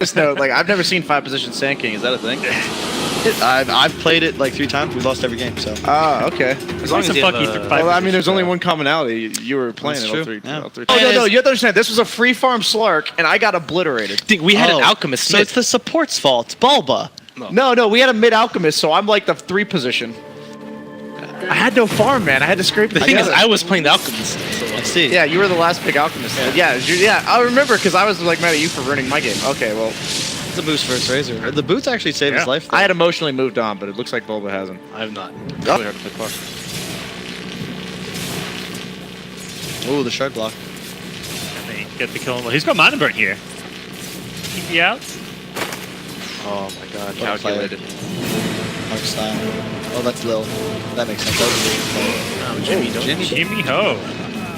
Just note, like, I've never seen 5-position Sand King. Is that a thing? I've played it like 3 times. We lost every game, so. Oh, okay. As long as you have well, I mean, there's only one commonality. You were playing it all three. Yeah. All 3 times. Oh, no, you have to understand. This was a free farm Slark, and I got obliterated. We had an Alchemist. So it's the support's fault. Bulba. No, we had a mid-Alchemist, so I'm like the 3-position. I had no farm, man. I had to scrape the thing is, I was playing the Alchemist. So. I see. Yeah, you were the last big Alchemist. Yeah, I remember, because I was like mad at you for ruining my game. Okay, well. The boost versus Razor. The boots actually saved his life, though. I had emotionally moved on, but it looks like Bulba hasn't. I have not. It's really hard to play puck. Ooh, the shard block. Get the kill. Well, he's got mana burn here. Keep me out. Oh my god, calculated. Artstyle. Oh, that's Lil. That makes sense. That was Jimmy Ho.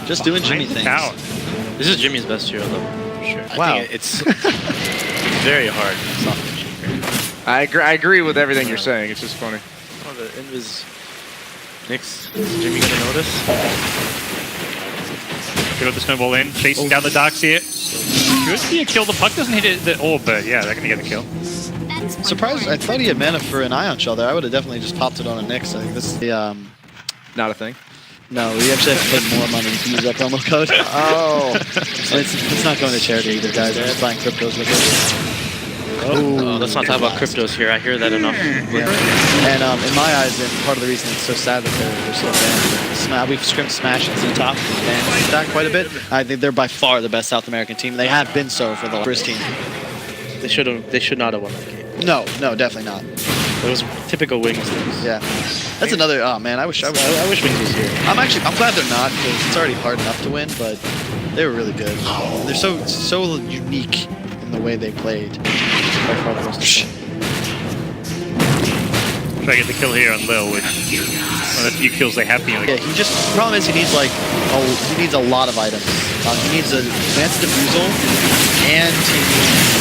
Just doing Jimmy things. Power. This is Jimmy's best hero, though. Sure. I think it's very hard. It's not I agree with everything you're saying. It's just funny. Oh, the invis. Nyx. Is Jimmy gonna notice? Got the snowball in, chasing down the darks here. Should be a kill. The puck doesn't hit the orb, but yeah, they're gonna get the kill. Surprised! I thought he had mana for an Ion Shell there. I would have definitely just popped it on a Nyx. I think this is the not a thing. No, we actually have to pay more money to use that promo code. Oh, it's not going to charity either, guys. We're just buying cryptos with it. Oh, let's not talk about cryptos here. I hear that enough. Yeah. And in my eyes, and part of the reason it's so sad that they're so banned. We've scrimped Smash and Z-Top and that quite a bit. I think they're by far the best South American team. They have been so for the first team. They should not have won that game. No, definitely not. It was typical Wings things. Yeah, that's another. Oh man, I wish Wings was here. I'm glad th're not, because it's already hard enough to win, but they were really good. They're so unique in the way they played. By far the most. Try to get the kill here on Lil, which one of the few kills they have been. Yeah, the problem is he needs like he needs a lot of items. He needs a advanced defusal, and he needs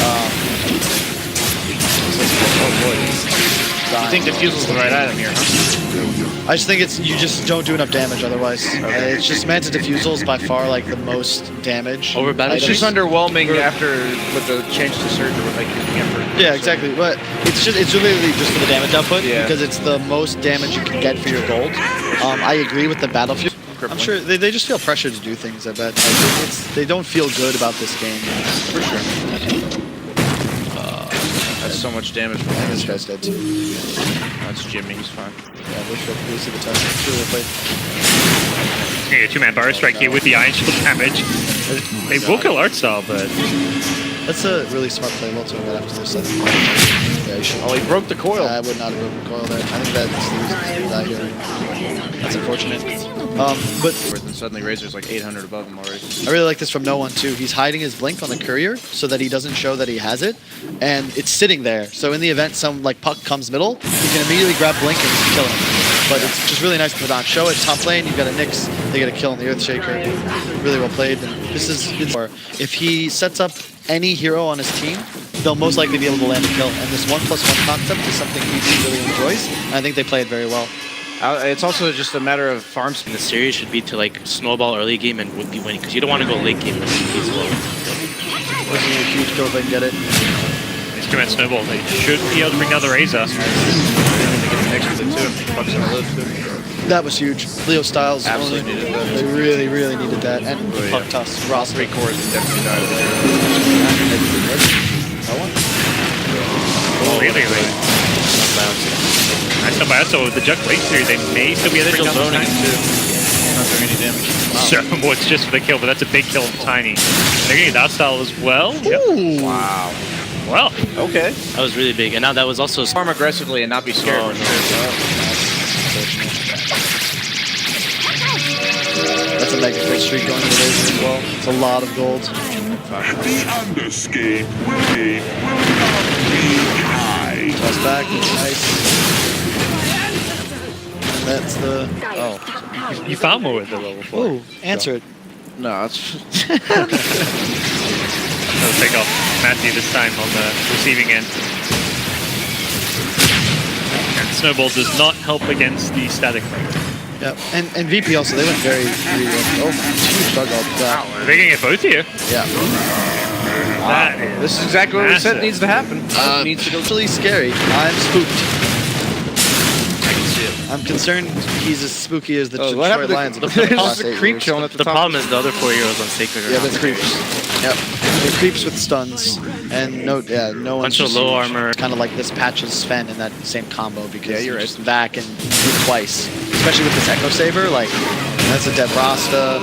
oh boy. You think Defusel's the right item here, huh? I just think you just don't do enough damage otherwise. Okay. It's just Manta Defusal is by far like the most damage. It's just underwhelming after with the change to Surge or like using effort. Yeah, exactly. But it's literally just for the damage output because it's the most damage you can get for your gold. I agree with the Battlefield. I'm sure they just feel pressure to do things. I bet they don't feel good about this game. For sure. That's so much damage. And this guy's dead too. That's Jimmy. He's fine. Yeah, we see the time. It's really well played. Yeah, 2-man Burrow Strike here with the Iron Shield damage. They will kill Artstyle, but that's a really smart play. Well, to right after this. Yeah, he broke the coil. I would not have broken the coil there. I think that's the reason he died here. That's unfortunate. But then suddenly Razor's like 800 above him already. I really like this from No One too. He's hiding his blink on the courier so that he doesn't show that he has it, and it's sitting there. So in the event some like puck comes middle, he can immediately grab blink and kill him. But it's just really nice to put on. Show it top lane. You've got a Nyx. They get a kill on the Earthshaker. Really well played. And this is if he sets up any hero on his team, they'll most likely be able to land a kill. And this 1+1 concept is something he really enjoys. And I think they play it very well. It's also just a matter of farms. In the series should be to like snowball early game and would be winning because you don't want to go late game with these low. This is a huge kill if they can get it. These 2-man Snowball, they should be able to bring down the Razor. That was huge. Leostyle absolutely needed that. They really needed that. And Puck Tuss. Ross 3 cores definitely died. Oh, really? Nice up by us, so with the Jug Late series, they may still be able to bring down the Tiny. Not doing any damage. So, well, it's just for the kill, but that's a big kill on Tiny. They're getting that style as well. Yep. Wow. Well, okay. That was really big, and now that was also farm aggressively and not be scared. Oh, no. That's a mega great streak going to the Razor as well. It's a lot of gold. The underscape will not be high. Toss back, it's nice. And that's the... Oh. you found more with the level 4. Ooh, answer it. No, it's... That'll take off Matthew this time on the receiving end. And Snowball does not help against the static fight. Yeah, and VP also, they went very oh, huge dug up. Wow, they're getting it both here. Yeah. That is This is exactly what we said massive. needs to happen. Needs to go really scary. I'm spooked. I can see it. I'm concerned he's as spooky as the what Detroit happened to- Lions. of There's the just last a 8 creep years. chilling at the The top. problem is the other 4 heroes on Sacred are Yeah, not that's very creeps. good. Yep. They're creeps with stuns, and no one's Bunch of just low armor. kind of like this Patch's Sven in that same combo because Yeah, you're you right. just back and hit twice, especially with this Echo Saber. Like that's a dead Rasta.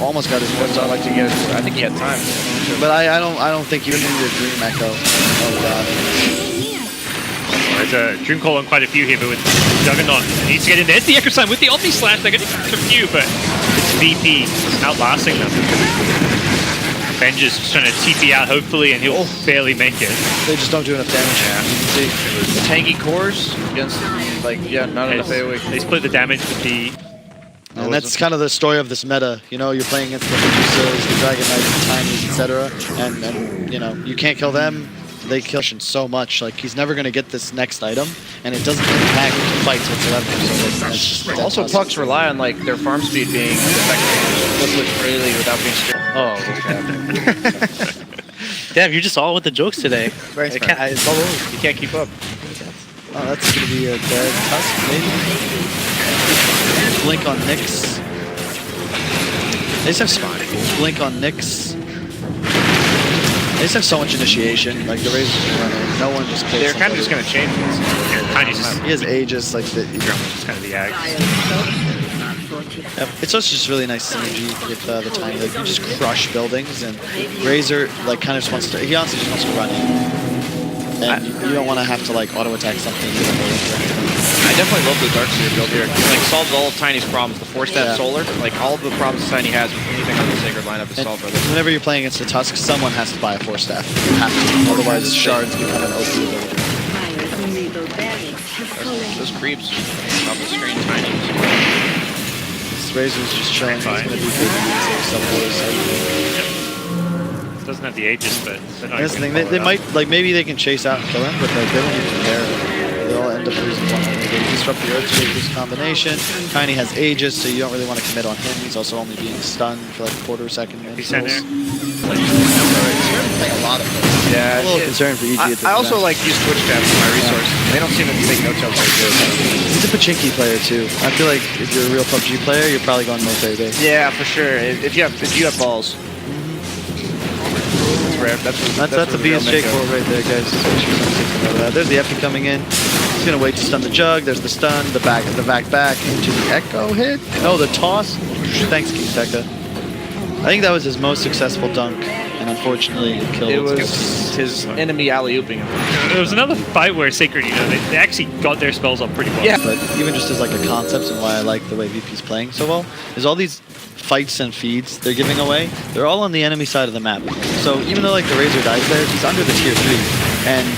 Almost got his That's all I like to get. I think he had time. but I don't think you need a Dream Echo. Oh god. There's a Dream Call on quite a few here, but with Juggernaut needs to get in there. It's the Echo Sign with the Omni Slash. They're getting a few, but it's VP outlasting them. Benjaz just trying to TP out, hopefully, and he'll barely make it. They just don't do enough damage. See, the tanky cores against, like, not enough AoE. They split the damage with the... And that's kind of the story of this meta. You know, you're playing against the Medusas, the Dragon Knights, the Tinies, etc. And you know, you can't kill them. They kill so much. Like, he's never going to get this next item, and it doesn't impact fights whatsoever. So that's just Also, awesome. pucks rely on, like, their farm speed being effective freely without being strict. Oh, damn, you're just all with the jokes today. Thanks, I can't, man. it's all over. You can't keep up. Oh, that's going to be a dead Tusk, maybe? Blink on Nyx. They just have Blink on Nyx. They just have so much initiation. Like, the Razors are running. No one just kills They're kind of just somebody. going to change this. Tiny's just, He has Aegis, like, just kind of the ag. Yep. It's also just really nice synergy with the Tiny. Like, you just crush buildings, and Razor, like, kind of just wants to... He honestly just wants to run in. And you don't want to have to, like, auto-attack something. You don't know or anything. I definitely love the Darkseer build here. It, like, solves all of Tiny's problems. The 4-step solar, like, all of the problems Tiny has with anything on the Sacred lineup is solved by this. Whenever you're playing against a Tusk, someone has to buy a 4-staff. You have to. Otherwise, shards become an OP ability. Those creeps off the screen, Tiny. This Razor's just showing he's going to be big against some boys. Doesn't have the Aegis, but they're not That's the even thing. gonna They follow might, like, maybe they can chase out and kill him, but like, they don't even care. They'll end up losing one. They disrupt the Earthshaker's combination. Tiny has Aegis, so you don't really want to commit on him. He's also only being stunned for like a quarter second. He's in there. Playing a lot of those. Yeah, A little concerned for EG at this I also event. like use Twitch tabs for my resources. They don't seem to take no chumps very good. He's a Pachinki player too. I feel like if you're a real PUBG player, you're probably going military base. Yeah, for sure. If you have balls. That's a BS shake board right there, guys. There's the Epi coming in. He's gonna wait to stun the Jug. There's the stun, the back into the Echo hit. Oh, the toss. Thanks, Kingteka. I think that was his most successful dunk, and unfortunately it killed. It was his enemy alley-ooping him. There was another fight where Sacred, you know, they actually got their spells up pretty well. Yeah. But even just as like a concept and why I like the way VP's playing so well is all these fights and feeds they're giving away, they're all on the enemy side of the map. So even though like the Razor dies there, he's under the tier 3. And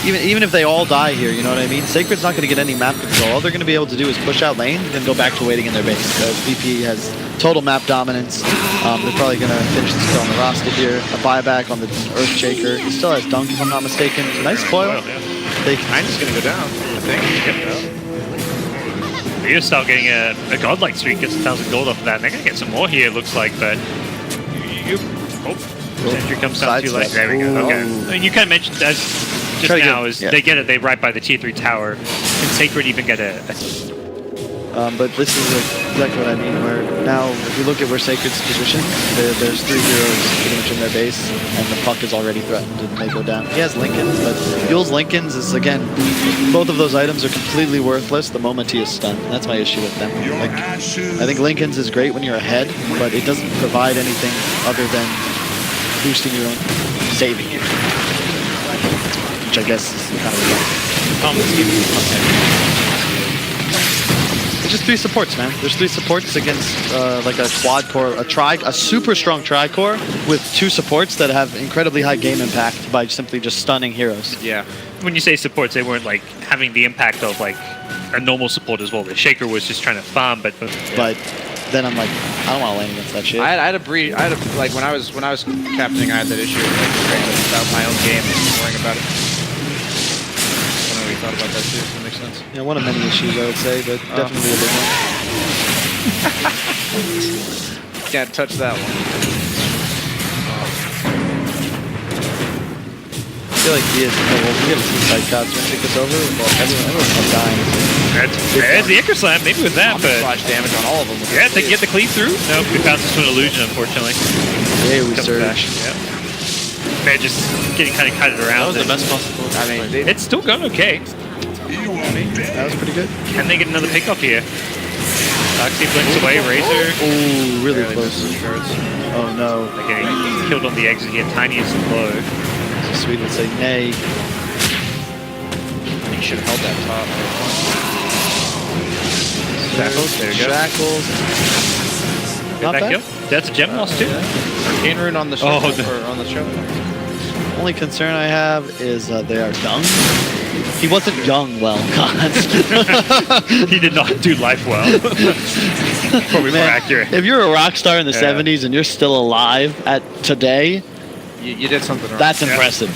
even if they all die here, you know what I mean? Sacred's not going to get any map control. All they're going to be able to do is push out lane and go back to waiting in their base. Because VP has total map dominance. They're probably going to finish this kill on the roster here. A buyback on the Earthshaker. He still has dunk if I'm not mistaken. Nice foil. They I'm just gonna go down, I think. Leostyle getting a godlike streak, gets 1,000 gold off of that. And they're going to get some more here, it looks like, but... Sentry comes down too late. There we go. Okay. I mean, you kind of mentioned as just now is they get it. They right by the tier 3 tower. Can Sacred even get a but this is exactly what I mean, where now, if you look at where Sacred's positioned, there's 3 heroes pretty much in their base, and the puck is already threatened, and they go down. He has Lincolns, but Yule's Lincolns is, again, both of those items are completely worthless the moment he is stunned. That's my issue with them. Like, I think Lincolns is great when you're ahead, but it doesn't provide anything other than boosting your own, saving you. Which I guess is kind of It's just 3 supports, man. There's 3 supports against like a quad core, a super strong tri-core with 2 supports that have incredibly high game impact by simply just stunning heroes. Yeah. When you say supports, they weren't like having the impact of like a normal support as well. The Shaker was just trying to farm, but then I'm like, I don't want to lane against that shit. I had a like when I was captaining, I had that issue of like trying about my own game and worrying about it. I don't know if you thought about that too. Does that make sense? Yeah, one of many issues I would say, but definitely a big one. Can't touch that one. feel like he is. Oh, well, we have 2 side cuts. We're gonna take this over. Well, everyone's dying. There's the Icar Slam, maybe with that, but Flash damage on all of them. yeah, they can get the cleave through. Nope, we bounces to an illusion, unfortunately. Yeah, we Comes back. surge. Yeah. Man, just getting kind of kited around. That was the best possible. I mean, they, It's still going okay. That was pretty good. Can they get another pick off here? Roxy blinks away, Razor. Oh, really barely close. misses shards. Oh no. Okay, he's killed on the exit here. Tiny is low. Sweet would say nay. He should have held that top. Shackles, there you go. Shackles. Get Not that bad. kill. That's a gem loss too. Arcane Rune on the show. Oh, Or on the show. Only concern I have is they are young. He wasn't young well, God. He did not do life well. Probably more Man, accurate. if you're a rock star in the Yeah. 70s and you're still alive at today, You did something wrong. that's Yeah. impressive.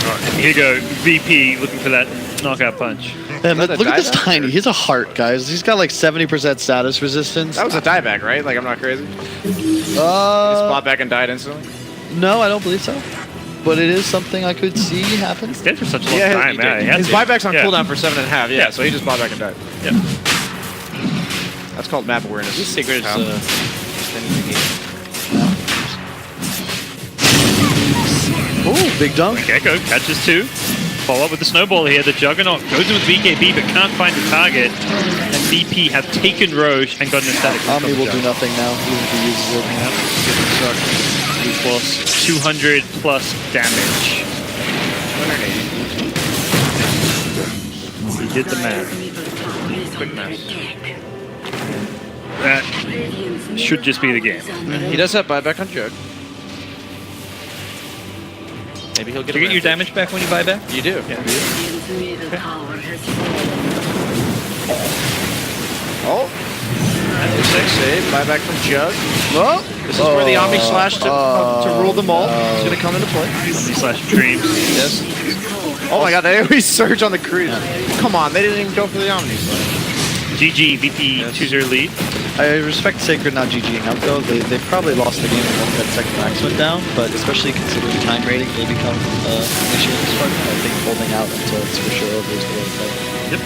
Alright, here you go. VP looking for that knockout punch. Man, that a look at this dieback, Tiny. or- He's a heart, guys. He's got like 70% status resistance. That was a dieback, right? Like, I'm not crazy. He Uh, spot back and died instantly. no, I don't believe so. But it is something I could see happen. He's dead for such a long Yeah, time. Yeah, he has his to. buyback's on Yeah. cooldown for 7.5. Yeah, Yeah. so he just bought back and died. Yeah. That's called map awareness. This secret's How? extending the game. Ooh, big dunk. Gecko catches 2. Follow up with the snowball here. The Juggernaut goes in with BKB but can't find the target. And VP have taken Roche and gotten a static. Omni will do nothing now, even if he uses it. Equals 200 plus damage. 180. He did the math. Quick math. That should just be the game. He does have buyback on Jug. Maybe he'll Do get you get your damage back when you buy back? You do. Yeah. Oh. Six save. Buyback from Jug. Oh, This is where the Omni Slash to rule them all is going to come into play. Slash dreams. Yes. Oh my god, they always surge on the cruise. Come on, they didn't even go for the Omni Slash. GG, VP 2-0 lead. I respect Sacred not GGing up though. They probably lost the game once that second max went down, but especially considering time rating will become an issue in this part. I think holding out until it's for sure over is the way to play. Yep.